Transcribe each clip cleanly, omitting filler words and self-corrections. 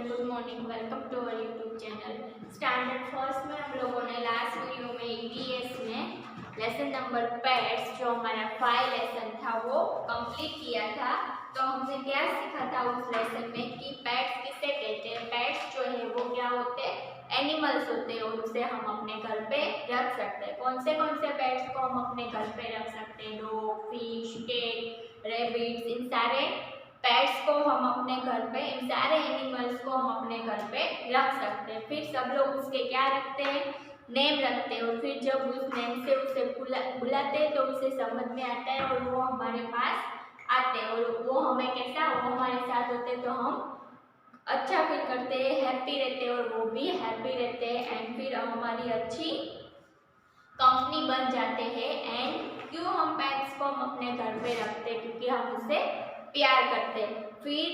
Student, good morning. Welcome to our YouTube channel. Standard first में हम लोगों ने लास्ट वीडियो में ईवीएस में लेसन नंबर पेट्स, जो हमारा 5 लेसन था, वो कंप्लीट किया था। तो हमने क्या सीखा था उस लेसन में कि पेट्स किसे कहते हैं। पेट्स जो है वो क्या होते हैं, एनिमल्स होते हैं और उसे हम अपने घर पे रख सकते हैं। कौन से पेट्स को हम अपने घर पे रख सकते हैं? डॉग, फिश, कैट, रैबिट्स, इन सारे पेट्स को हम अपने घर पे, इन सारे एनिमल्स को हम अपने घर पे रख सकते हैं। फिर सब लोग उसके क्या रखते हैं, नेम रखते हैं। और फिर जब उस नेम से उसे बुलाते हैं तो उसे समझ में आता है और वो हमारे पास आते हैं और वो हमें कैसा, वो हमारे साथ होते हैं तो हम अच्छा फील करते हैं, हैप्पी रहते हैं और वो भी हैप्पी रहते हैं। एंड फिर हमारी अच्छी कंपनी बन जाते हैं। एंड क्यों हम पेट्स को हम अपने घर पे रखते हैं? क्योंकि हम उसे प्यार करते हैं। फिर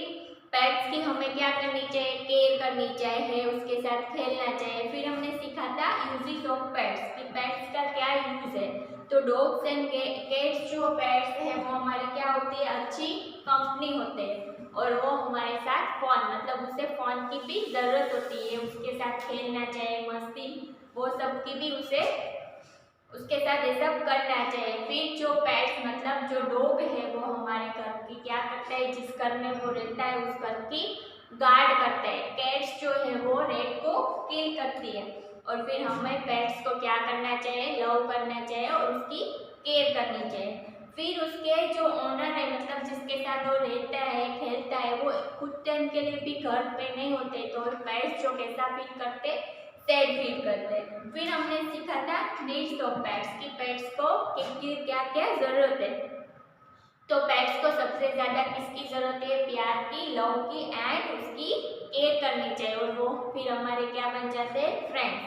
पेट्स की हमें क्या करनी चाहिए, केयर करनी चाहिए, उसके साथ खेलना चाहिए। फिर हमने सीखा था यूजेस ऑफ पेट्स, कि पेट्स का क्या यूज है। तो डॉग्स एंड कैट्स जो पेट्स है वो हमारी क्या होती है, अच्छी कंपनी होते हैं और वो हमारे साथ फोन, मतलब उसे फोन की भी जरूरत होती है, उसके साथ खेलना चाहिए, मस्ती वो सब की भी उसे उसके साथ ये सब करना चाहिए। फिर जो पेट्स, मतलब जो डॉग है वो हमारे घर की क्या करता है, जिस घर में वो रहता है उस घर की गार्ड करता है। कैट्स जो है वो रेट को किल करती है। और फिर हमें पेट्स को क्या करना चाहिए, लव करना चाहिए और उसकी केयर करनी चाहिए। फिर उसके जो ओनर है, मतलब जिसके साथ वो रहता है, खेलता है, वो कुछ टाइम के लिए भी घर पे नहीं होते, तो पेट्स जो कैसा फील करते, सैड फील करते हैं। फिर हमने सीखा था नीड्स ऑफ पेट्स, कि पेट्स को किसकी क्या क्या जरूरत है। तो पेट्स को सबसे ज्यादा किसकी जरूरत है, प्यार की, लव की, एंड उसकी केयर करनी चाहिए और वो फिर हमारे क्या बन जाते हैं, फ्रेंड्स।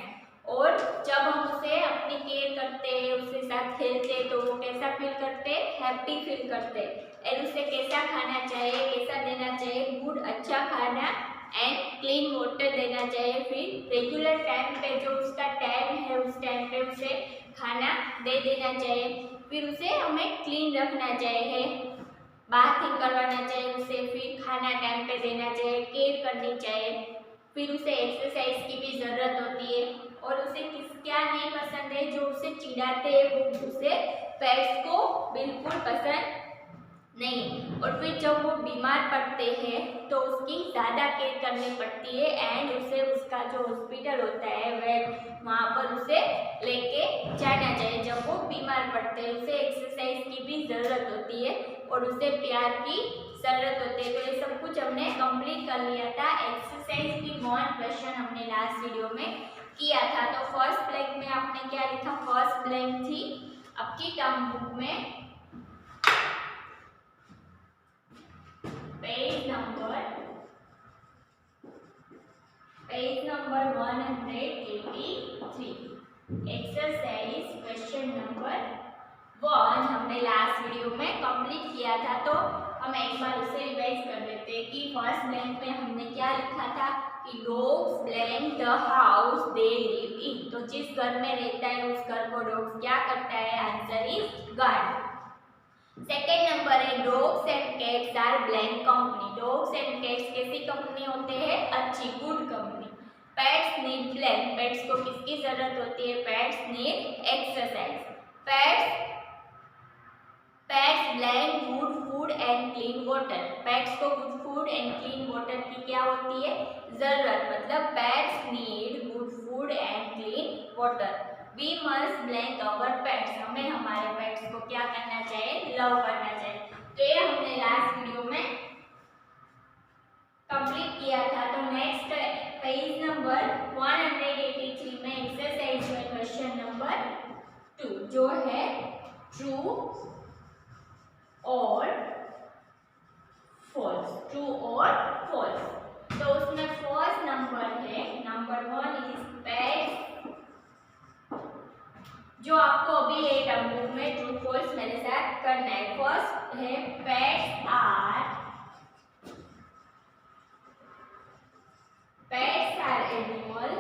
और जब हम उसे अपनी केयर करते हैं, उसके साथ खेलते हैं, तो वो कैसा फील करते हैं, हैप्पी फील करते हैं। और उसे कैसा खाना चाहिए, कैसा देना चाहिए, गुड, अच्छा खाना एंड क्लीन वाटर देना चाहिए। फिर रेगुलर टाइम पे जो उसका टाइम है उस टाइम पे उसे खाना दे देना चाहिए। फिर उसे हमें क्लीन रखना चाहिए, बाथिंग करवाना चाहिए उसे, फिर खाना टाइम पे देना चाहिए, केयर करनी चाहिए। फिर उसे एक्सरसाइज की भी ज़रूरत होती है। और उसे क्या नहीं पसंद है, जो उसे चिढ़ाते हैं वो उसे पेट्स को बिल्कुल पसंद नहीं। और फिर जब वो बीमार पड़ते हैं तो उसकी ज़्यादा केयर करनी पड़ती है। एंड उसे उसका जो हॉस्पिटल होता है वेट, वहाँ पर उसे लेके जाना चाहिए। जब वो बीमार पड़ते हैं उसे एक्सरसाइज की भी ज़रूरत होती है और उसे प्यार की ज़रूरत होती है। तो ये सब कुछ हमने कंप्लीट कर लिया था। एक्सरसाइज की 1 क्वेश्चन हमने लास्ट वीडियो में किया था। तो फर्स्ट ब्लैंक में आपने क्या लिखा, फर्स्ट ब्लैंक थी आपकी टर्म बुक में page number 183, exercise question number 1 हमने लास्ट वीडियो में कंप्लीट किया था। तो हम एक बार उसे रिवाइज कर लेते हैं कि फर्स्ट ब्लैंक में हमने क्या लिखा था, कि dogs blank the house they live in. तो जिस घर में रहता है उस घर को डॉग्स क्या करता है, answer is guard. Second number है dogs and cats are blank company. Dogs and cats कैसी कंपनी होते हैं, अच्छी, good company. Pets need blank, pets को किसकी जरूरत होती है, pets need exercise. Pets blank good food and clean water, pets को good food and clean water की क्या होती है, जरूरत। मतलब pets need good food and clean water. We must blank our pets, हमें हमारे पेट्स को क्या करना चाहिए, लव करना चाहिए। तो ये हमने लास्ट वीडियो में कंप्लीट किया था। तो नेक्स्ट पेज नंबर 183 में एक्सरसाइज में क्वेश्चन नंबर 2 जो है ट्रू और फॉल्स, ट्रू और फॉल्स। तो उसमें फर्स्ट नंबर है, नंबर 1 इज पेट्स, जो आपको अभी ये टर्म बुक में ट्रू फॉल्स मेरे साथ करना है। फर्स्ट है pets are animal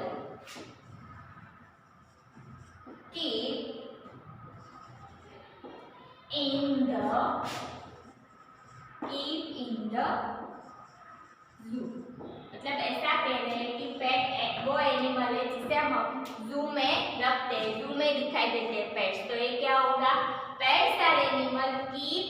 keep in the zoo. मतलब ऐसा हम जू में रखते हैं, जू में दिखाई देते हैं पेट्स। तो ये क्या होगा, pets are animal keep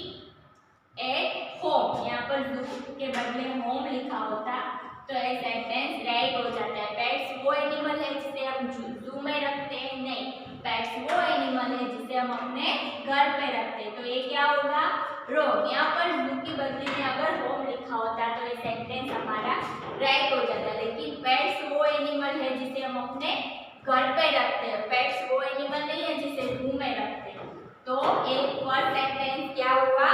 at home. यहाँ पर जू के बदले होम लिखा होता तो ये सेंटेंस राइट हो जाता है। पेट्स वो एनिमल है जिसे हम जू में रखते हैं, नहीं, पेट्स वो एनिमल है जिसे हम अपने घर पे रखते हैं। तो ये क्या होगा, रॉन्ग। यहाँ पर जू की बदले में अगर होम लिखा होता तो ये सेंटेंस हमारा राइट हो जाता। लेकिन पेट्स वो एनिमल है जिसे हम अपने घर पे रखते हैं, पेट्स वो एनिमल नहीं है जिसे जू में रखते हैं। तो एक फर्स्ट सेंटेंस क्या हुआ,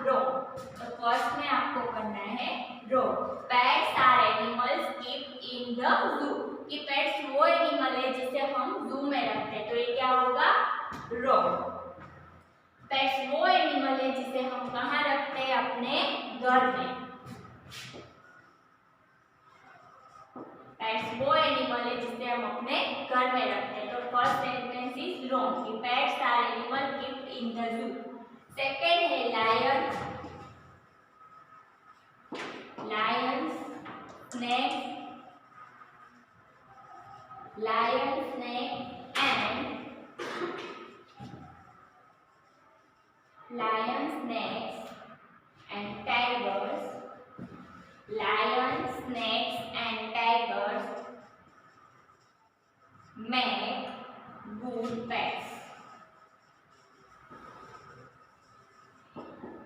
रॉन्ग। तो फर्स्ट में आपको करना है wrong. Pets are animals keep in the zoo, कि पेट्स वो एनिमल है जिसे हम जू में रखते हैं। तो ये क्या होगा, रॉन्ग। पेट्स वो एनिमल है जिसे हम कहाँ रखते हैं, अपने घर में। पेट्स वो एनिमल है जिसे हम अपने घर में रखते हैं। तो फर्स्ट सेंटेंस इज रॉन्ग कि pets are animal kept in the zoo. Second है lion, lion, snake, lion, snake and lion, snakes and tigers. Lions, snakes and tigers make good pets.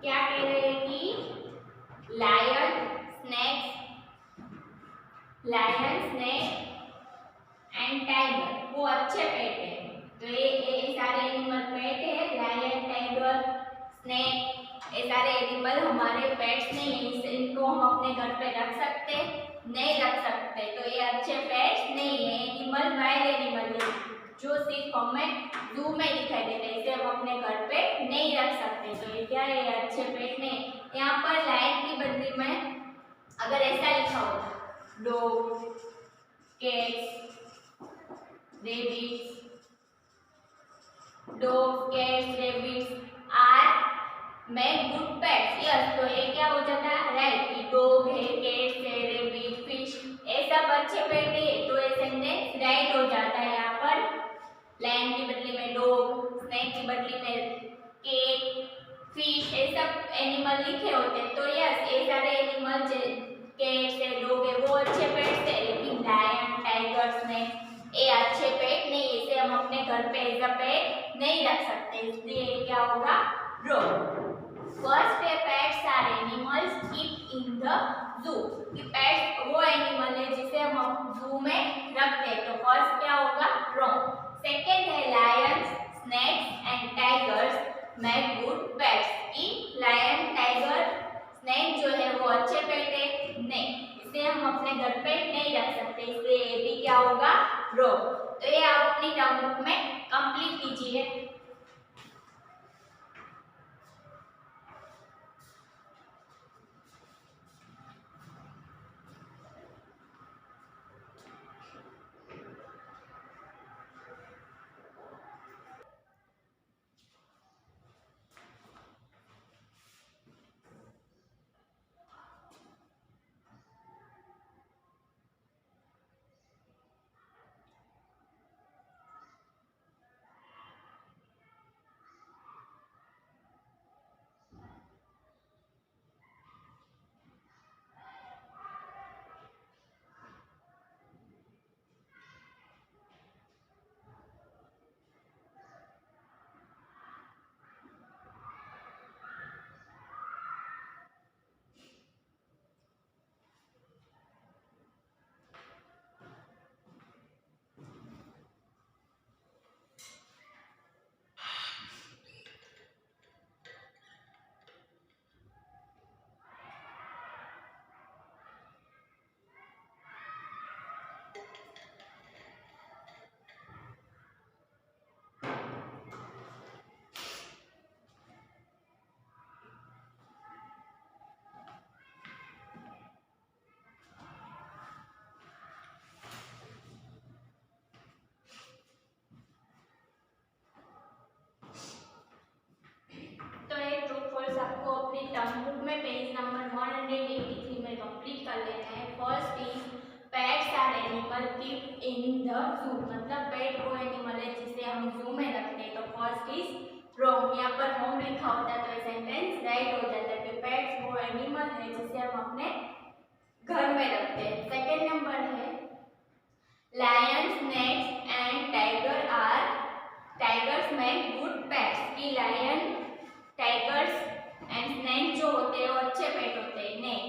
क्या कह रहे हैं कि लायन, स्नेक एंड टाइगर वो अच्छे पेट है। तो ये सारे एनिमल पेट है, लायन, टाइगर, स्नेक, ये सारे एनिमल हमारे पेट्स नहीं है, इनको हम अपने घर पे रख सकते नहीं, रख सकते। तो ये अच्छे पेट्स नहीं है, एनिमल वाइल्ड एनिमल है जो सिर्फ हमें जू में दिखाई देते हैं, इसे हम अपने घर पे नहीं रख सकते। तो ये क्या है, ये अच्छे पेट नहीं। यहाँ पर लायन की बदली में अगर ऐसा लिखा होता, dog, cats, rabbits, dogs, cats, rabbits are make good pets. Yes, तो ये क्या हो जाता है, राइट, कि डॉग है, कैट्स है, रैबिट, फिश, ये सब अच्छे पेट है। तो ये सेंटेंस राइट हो जाता है। यहाँ पर लायन की बदली में डॉग, स्नेक की बदली में कैट, फिश, ये सब एनिमल लिखे होते हैं। तो यस, ये सारे एनिमल कैट्स है, डॉग है, वो अच्छे पेट्स है। लेकिन लायन, टाइगर, स्नेक ये अच्छे पेट नहीं, इसे हम अपने घर पे एज अ पेट नहीं रख सकते, इसलिए क्या होगा, रॉन्ग। फर्स्ट है pets are animals keep in the zoo, कि पेट्स वो एनिमल है जिसे हम जू में रखते हैं। तो फर्स्ट क्या होगा, रॉन्ग। सेकंड है Lions, snacks and tigers make good pets, कि लायन, टाइगर, स्नेक जो है वो अच्छे पेट है नहीं, इसे हम अपने घर पे नहीं रख सकते, इसलिए ये भी क्या होगा, रॉन्ग। तो ये आप अपनी टर्म बुक में कंप्लीट कीजिए। Animal keep in the zoo, मतलब पेट वो एनिमल है जिसे हम जू में रखते हैं। तो फर्स्ट इज रॉन्ग, यहाँ पर होम लिखा होता है तो ये सेंटेंस राइट हो जाता है कि पेट्स वो एनिमल है जिसे हम अपने घर में रखते हैं। सेकेंड नंबर है lion, snakes and tigers make good pets, कि लायन, टाइगर्स एंड स्नेक जो होते हैं वो अच्छे पेट होते हैं। नहीं,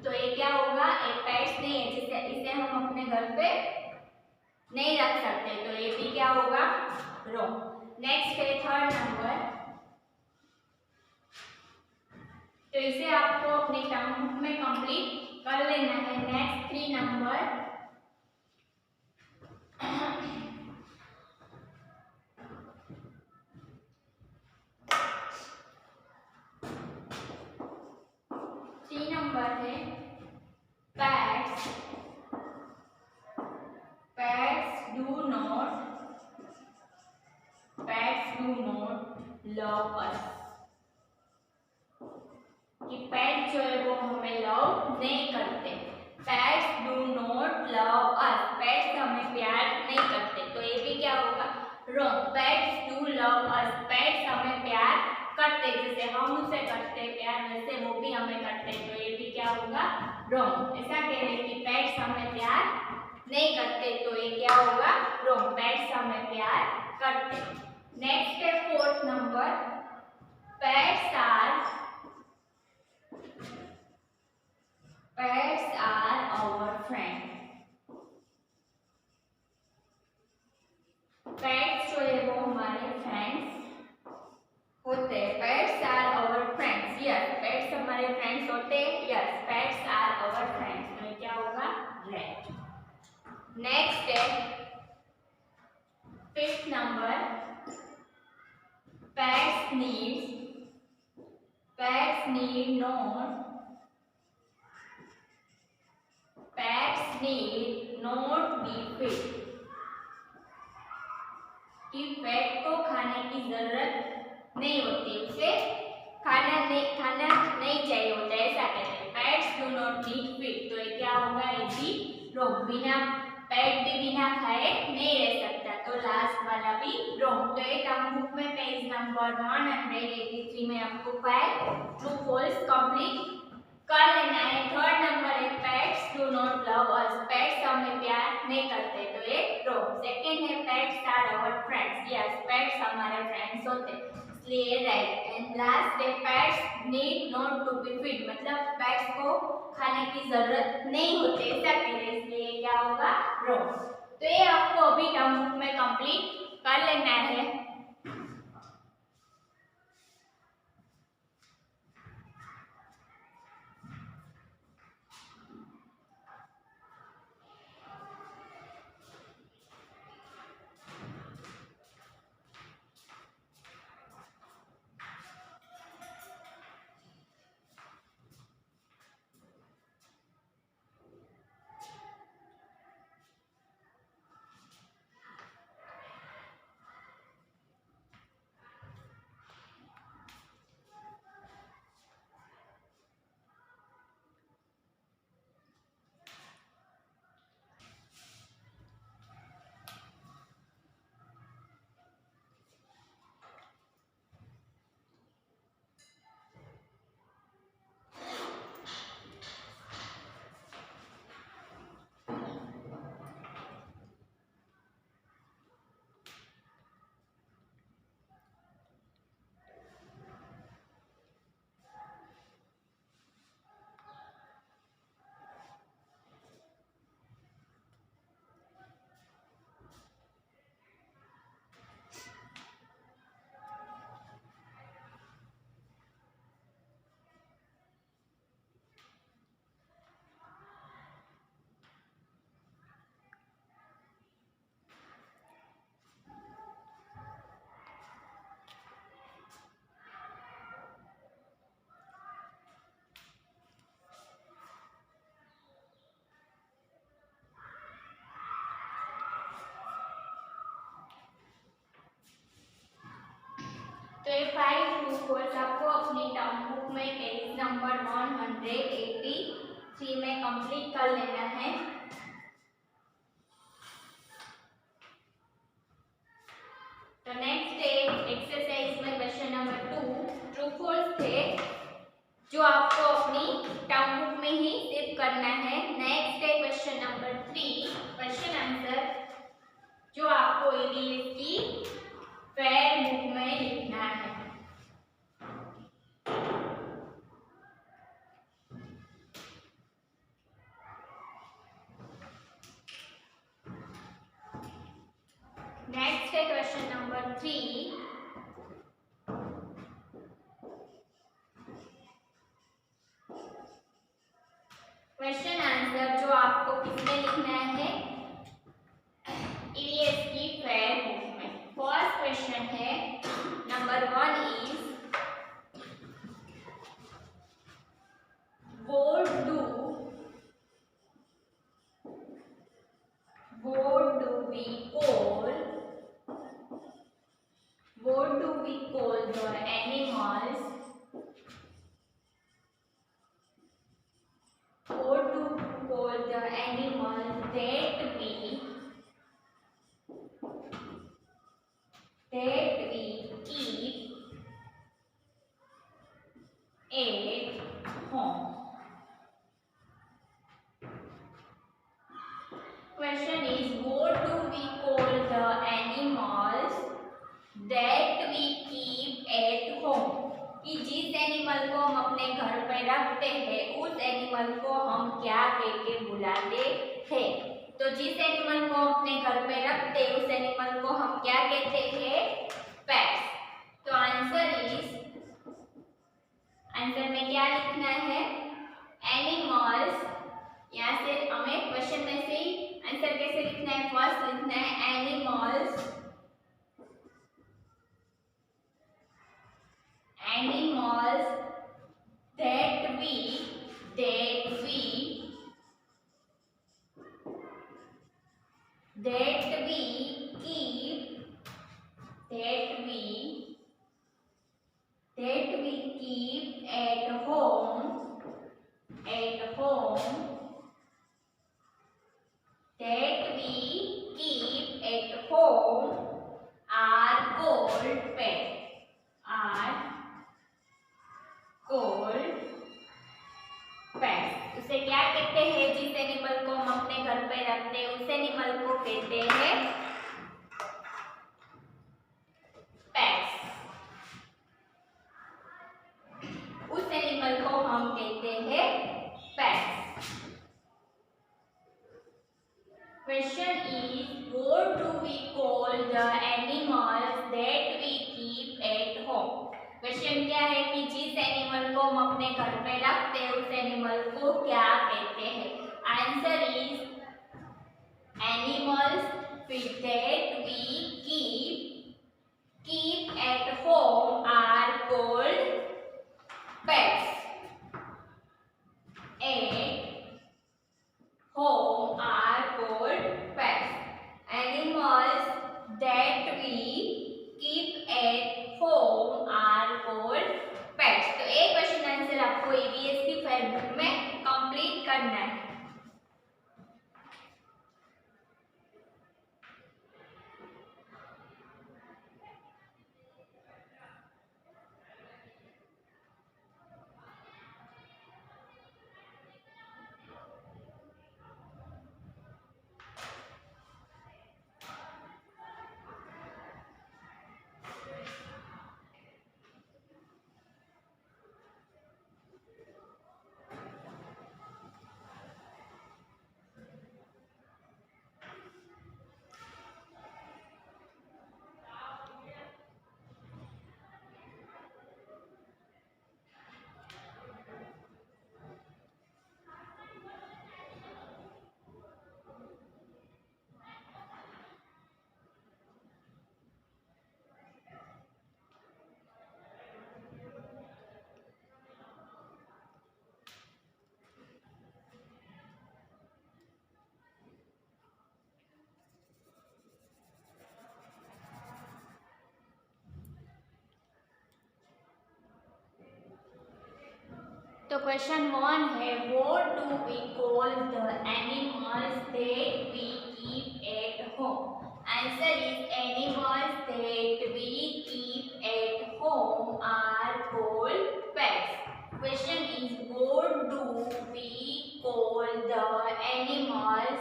तो ये क्या होगा, ये पेट्स नहीं है जिसे इसे हम अपने घर पे नहीं रख सकते, तो ये भी क्या होगा, रॉन्ग। नेक्स्ट है थर्ड नंबर, तो इसे आपको अपनी टर्म बुक में कंप्लीट कर लेना है। नेक्स्ट 3 नंबर, है pets do not love us, कि पेट जो है वो हमें लव नहीं करते। Pets do not love us, pets हमें प्यार नहीं करते, तो ये भी क्या होगा, wrong. Pets do love us, pets हमें प्यार करते, जैसे हम उसे करते प्यार वैसे वो भी हमें करते, तो ये भी क्या होगा, रॉन्ग। ऐसा कह रहे कि पेट्स हमें प्यार नहीं करते, तो ये क्या होगा, रॉन्ग, पेट्स हमें प्यार करते। नेक्स्ट है fourth number, pets are our friend, pets जो है वो हमारे फ्रेंड्स होते हैं। Pets are our friends, yes, pets हमारे फ्रेंड्स होते हैं, yes, pets are our friends, तो क्या होगा, राइट। नेक्स्ट है fifth number, pets need not be fed, कि पेट को खाने की जरूरत नहीं होती, उसे खाना नहीं चाहिए होता है, ऐसा कहते हैं। Pets do not need feed, तो ये क्या होगा, ये भी रॉन्ग, पेट भी बिना खाए नहीं रह सकता, तो लास्ट वाला भी रॉन्ग। तो ये टर्म बुक में पेज नंबर 183 में आपको 5 ट्रू फॉल्स कंप्लीट कर लेना है। थर्ड नंबर है pets do not love us, pets हमें प्यार नहीं करते, तो ये रॉन्ग। सेकंड है pets are our friends, yes, pets हमारे फ्रेंड्स होते, इसलिए राइट। एंड लास्ट है pets need not to be feed, मतलब पेट्स को खाने की जरूरत नहीं होती, ऐसा कहें, इसलिए क्या होगा, रॉन्ग। तो ये आपको अभी टर्म बुक में कंप्लीट कर लेना है। तो ये 5 ट्रू फॉल्स आपको अपनी टर्म बुक में पेज नंबर 183 में कंप्लीट कर लेना है। करना है। नेक्स्ट है क्वेश्चन नंबर 3। क्वेश्चन आंसर जो आपको ईवीएस की फेयर बुक में लिखना है। नेक्स्ट है क्वेश्चन नंबर 3। क्वेश्चन आंसर जो आपको किसमें लिखना है, ईवीएस की फेयर बुक में। फर्स्ट क्वेश्चन है number 1 is what do we call the animals, what do we call the animals that we keep at home? Question is what do we call the animals that we keep at home? कि जिस animal को हम अपने घर पे रखते हैं उस एनिमल को हम क्या कह के बुलाते हैं? तो जिस एनिमल को हम अपने घर पे रखते हैं उस एनिमल को हम क्या कहते हैं? पेट्स। तो आंसर में क्या लिखना है? एनिमल्स। यहाँ से हमें क्वेश्चन में से ही आंसर कैसे लिखना है? फर्स्ट लिखना है animals that we keep at home are called pets. उसे क्या कहते हैं? जिस एनिमल को हम अपने घर पे रखते हैं उस एनिमल को कहते हैं पेट्स। उस एनिमल को हम कहते हैं pets. Question is what do we call the animals that we keep at home? Question क्या है कि जिस एनिमल को हम अपने घर पे रखते हैं उस एनिमल को क्या कहते हैं? Answer is animals that we keep at home are called pets. At home are called pets. Animals that we keep at home are called pets. तो एक क्वेश्चन आंसर आपको ईवीएस की फेयर बुक में complete करना है। तो question 1 है what do we call the animals that we keep at home? Answer is animals that we keep at home are called pets. Question is what do we call the animals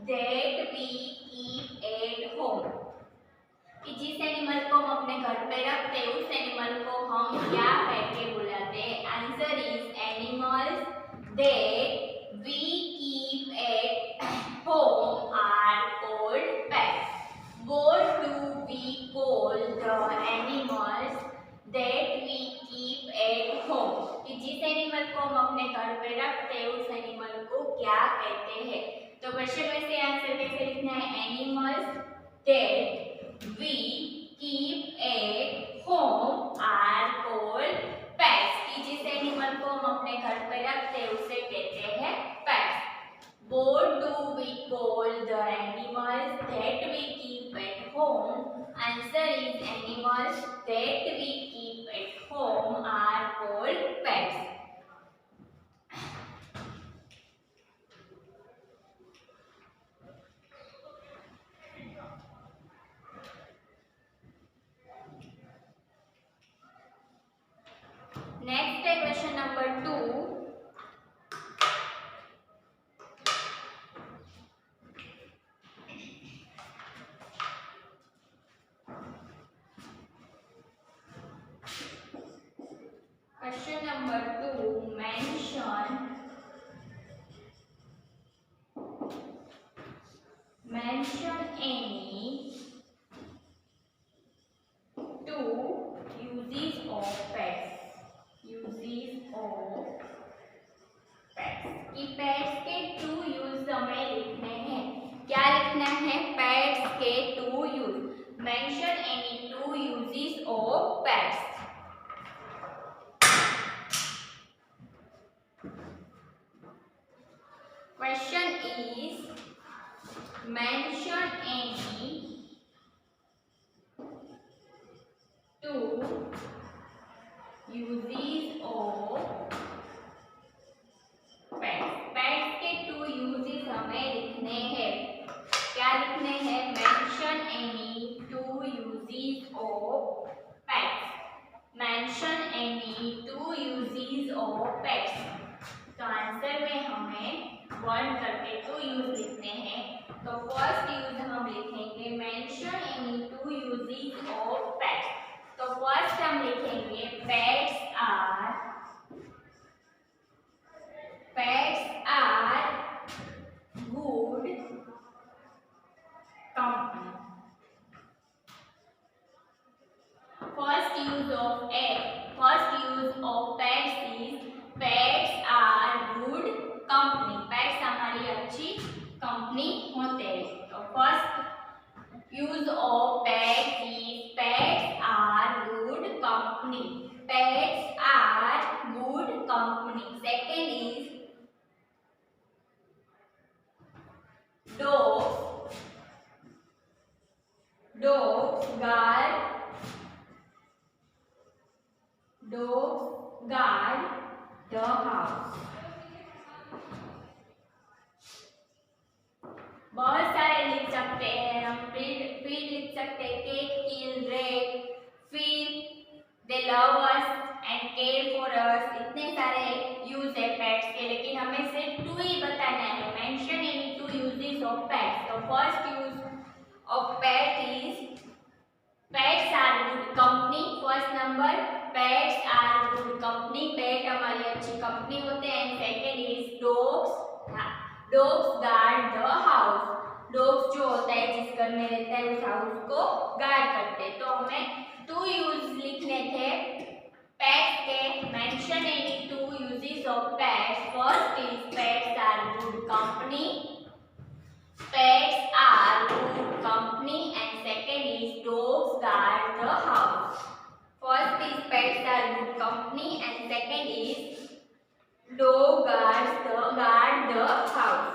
that we keep at home. कि जिस animal को हम अपने घर पे रखते हैं उस एनिमल को हम क्या कह के बुलाते हैं? Answer is animals that we keep at home are called pets. What do we call the animals that we keep at home? कि जिस एनिमल को हम अपने घर पे रखते हैं उस एनिमल को क्या कहते हैं? तो क्वेश्चन में से आंसर कैसे लिखना है? Animals that we keep at home are called pets. कि जिस एनिमल को हम अपने घर पे रखते हैं उसे कहते हैं pets. What do we call the animals that we keep at home? Answer is animals that we keep at home are called pets. Next है question number 2. Question number 2. Mention any two uses of pets. Uses of pets. कि pets के two use हमें लिखने हैं. क्या लिखना है? pets के two use. Mention any two uses of pets. Question is mention any two uses of pets. Pets के two uses हमें लिखने हैं. क्या लिखने हैं? Mention any two uses of pets. Mention any two uses of pets. तो answer में हमें वन करके टू यूज लिखने हैं. तो फर्स्ट यूज हम लिखेंगे mention any two uses of pets. तो फर्स्ट हम लिखेंगे pets are good company. First use of pets is pets are good company. Pets हमारी अच्छी कंपनी होते हैं. तो first use of pets is pets are good company. Pets are good company. Second is dogs guard the house. बहुत सारे लिख सकते हैं हम. फिर लिख सकते हैं cat kill rat. फिर they love us and care for us. इतने सारे यूज है पेट्स के, लेकिन हमें सिर्फ टू ही बताना है. Mention any two uses of pets. तो first use of pet is pets are good company. First number pets are good company. Pet हमारी अच्छी कंपनी होते हैं. And second is dogs guard the house. Dogs जो होता है जिस घर में रहता है उस हाउस को गार्ड करते हैं. तो हमें टू यूज लिखने थे पेट्स के. Mention any two uses of pets. First is pets are good company. Pets are good company. And second is dogs guard the house. First is pets are good company and second is dog guard the house.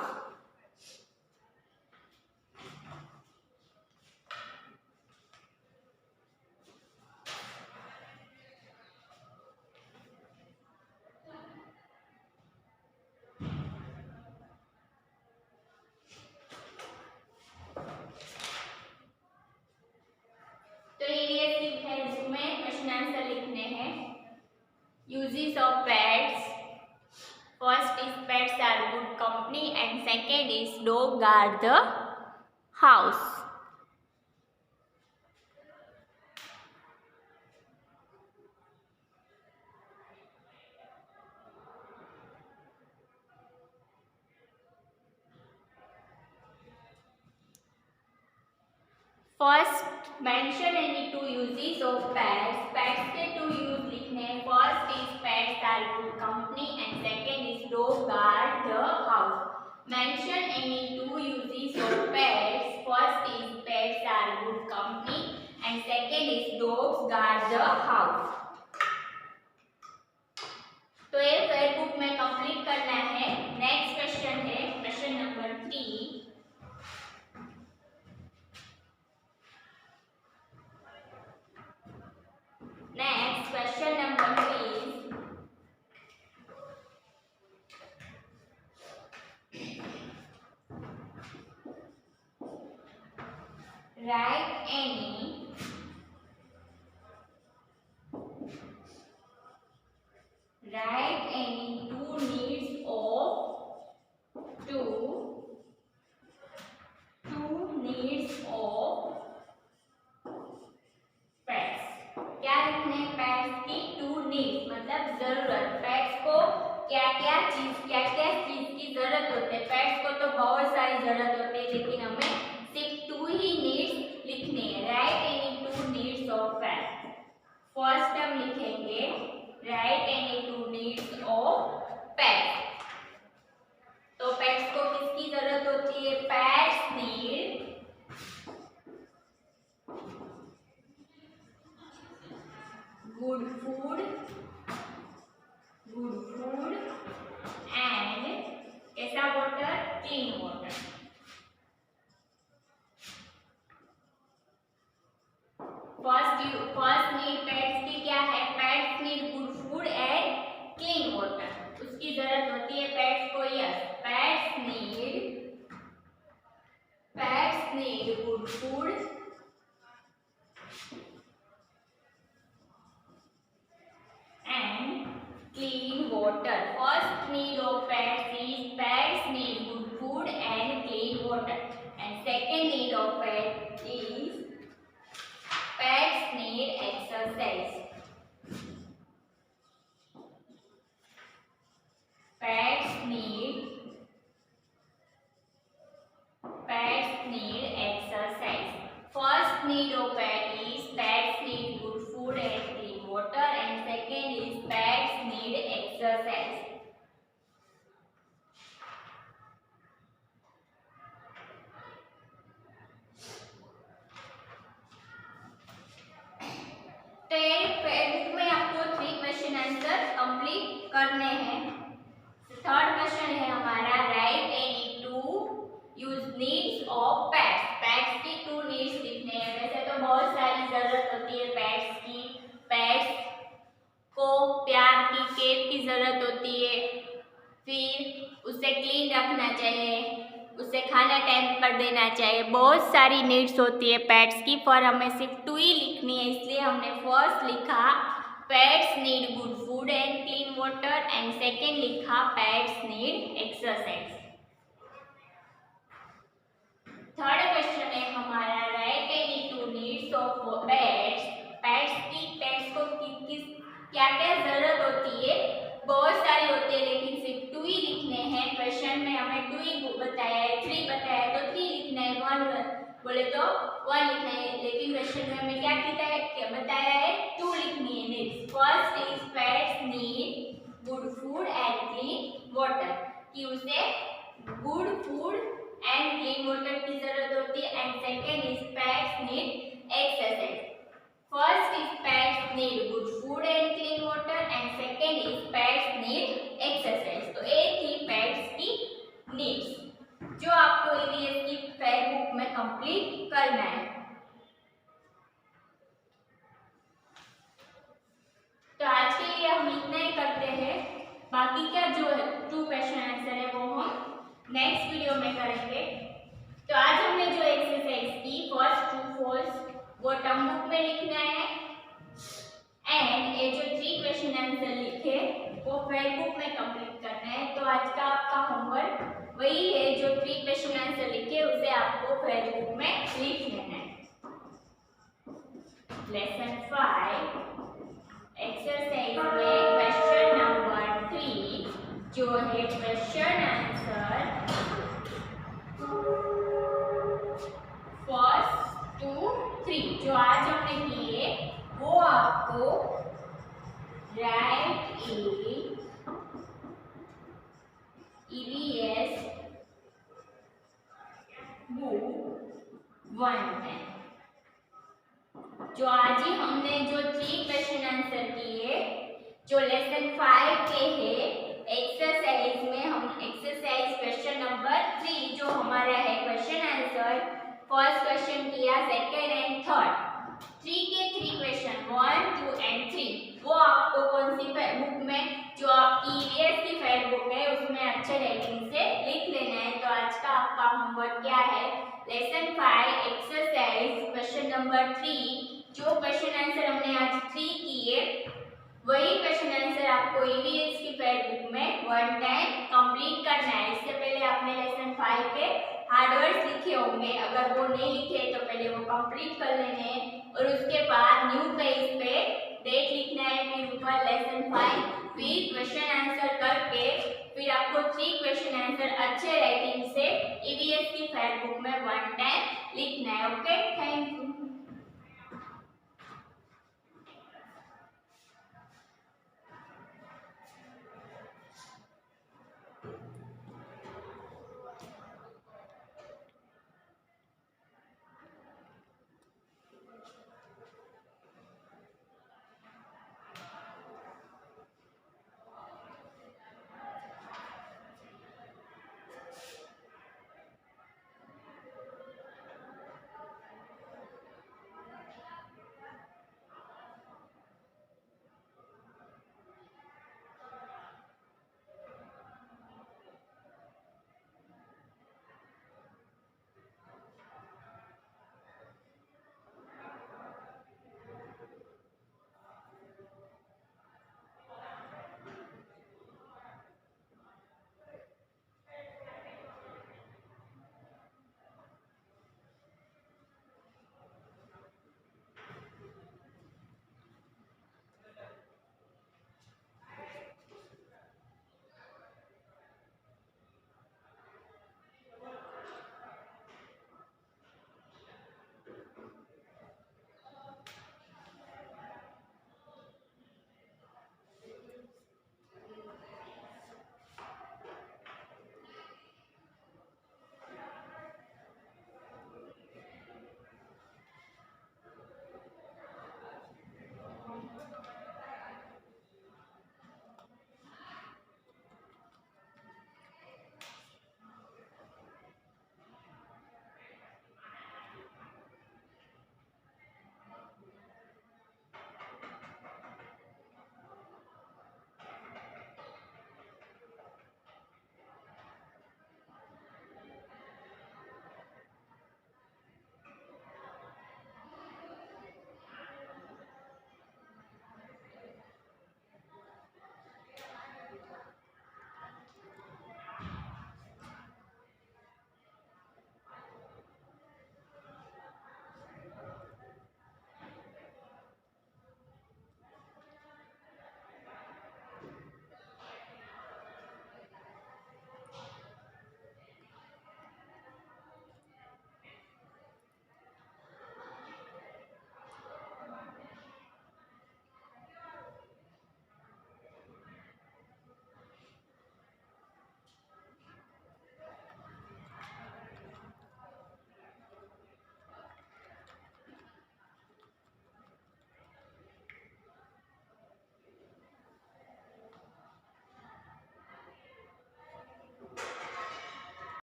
Uses of pets. First is pets are good company and second is dog guard the house. First, mention any two uses of pets. Pets के two use लिखने हैं. First is pets are good company and second is dog guard the house. Mention any two uses of pets. First is pets are good company and second is dogs guard the house. तो ये fair book में complete करना है. Next question है question number 3. Next question number 3 is write any two needs of pets. क्या लिखने हैं? Pets की टू नीड्स मतलब जरूरत. पेट्स को क्या क्या चीज की जरूरत होती है. पेट्स को तो बहुत सारी जरूरत होती है लेकिन हमें सिर्फ टू ही नीड्स लिखने हैं. Right any two needs of pets. First हम लिखेंगे right any two needs of pets. तो पेट्स को किसकी जरूरत होती है? Pets need good food and कैसा water? Clean water. First need pets की क्या है? Pets need good food and clean water. उसकी जरूरत होती है pets को. Yes, pets need good food and clean water. First need of pets is pets need good food and clean water. And second need of pets is pets need exercise. Pets need exercise. First need of pet is pets need good food and clean water, and second is pets need exercise. तो ये book में आपको 3 question answer complete करने हैं. Third question है हमारा right any to use needs of pets. Pets की to needs लिखने हैं. वैसे तो बहुत सारी जरूरत होती है पेट्स की. पेट्स को प्यार की केयर की जरूरत होती है. फिर उसे क्लीन रखना चाहिए. उसे खाना टाइम पर देना चाहिए. बहुत सारी नीड्स होती है पेट्स की. पर हमें सिर्फ टू ही लिखनी है इसलिए हमने फर्स्ट लिखा pets need good food and clean water and second लिखा pets need exercise. Third question है हमारा right any two needs of pets. Pets को किस क्या क्या जरूरत होती है? बहुत सारी होती है लेकिन सिर्फ टू ही लिखने हैं. क्वेश्चन में हमें टू ही बताया है. 3 बताया है तो 3 लिखना है. 1 बोले तो 1 लिखना है. लेकिन क्वेश्चन में हमें क्या बताया है? 2 लिखनी है needs. First is pets need good food and clean water. कि उसे good food and clean water की जरूरत होती है. And second is pets need exercise. First is pets need good food and clean water and second is pets need exercise. तो ये थी pets की needs जो आपको EVS की फेयर बुक में कंप्लीट करना है. तो आज के लिए हम इतना ही करते हैं. बाकी का जो 2 क्वेश्चन आंसर है वो हम नेक्स्ट वीडियो में करेंगे. तो आज हमने जो एक्सरसाइज की फर्स्ट ट्रू फॉल्स वो टर्म बुक में लिखना है आपको फेयर बुक में लिख लेना है। लेसन 5 एक्सरसाइज में क्वेश्चन नंबर 3 जो है क्वेश्चन आंसर फर्स्ट टू 3 जो आज हमने किए वो आपको राइट इन EVS बुक 1 है। जो आज ही हमने जो 3 क्वेश्चन आंसर किए जो लेसन 5 के है एक्सरसाइज में हम एक्सरसाइज क्वेश्चन नंबर 3 जो हमारा है क्वेश्चन आंसर फर्स्ट क्वेश्चन किया, सेकंड एंड थर्ड 3 के 3 क्वेश्चन 1 2 एंड 3 वो आपको कौन सी बुक में जो आपकी ईवीएस की फेयर बुक है उसमें अच्छे राइटिंग से लिख लेना है। तो आज का आपका होमवर्क क्या है, लेसन 5 एक्सरसाइज क्वेश्चन नंबर 3 जो क्वेश्चन आंसर हमने आज 3 किए वही क्वेश्चन आंसर आपको ईवीएस की फेयर बुक में 1 टाइम कंप्लीट करना है। इससे पहले आपने लेसन 5 के हार्ड वर्ड्स लिखे होंगे, अगर वो नहीं लिखे तो पहले वो कंप्लीट कर लेने हैं और उसके बाद न्यू पेज पे डेट लिखना है, फिर ऊपर लेसन 5 फिर क्वेश्चन आंसर करके फिर आपको 3 क्वेश्चन आंसर अच्छे राइटिंग से ईवीएस की फेयर बुक में 1 टाइम लिखना है। Okay, thank you.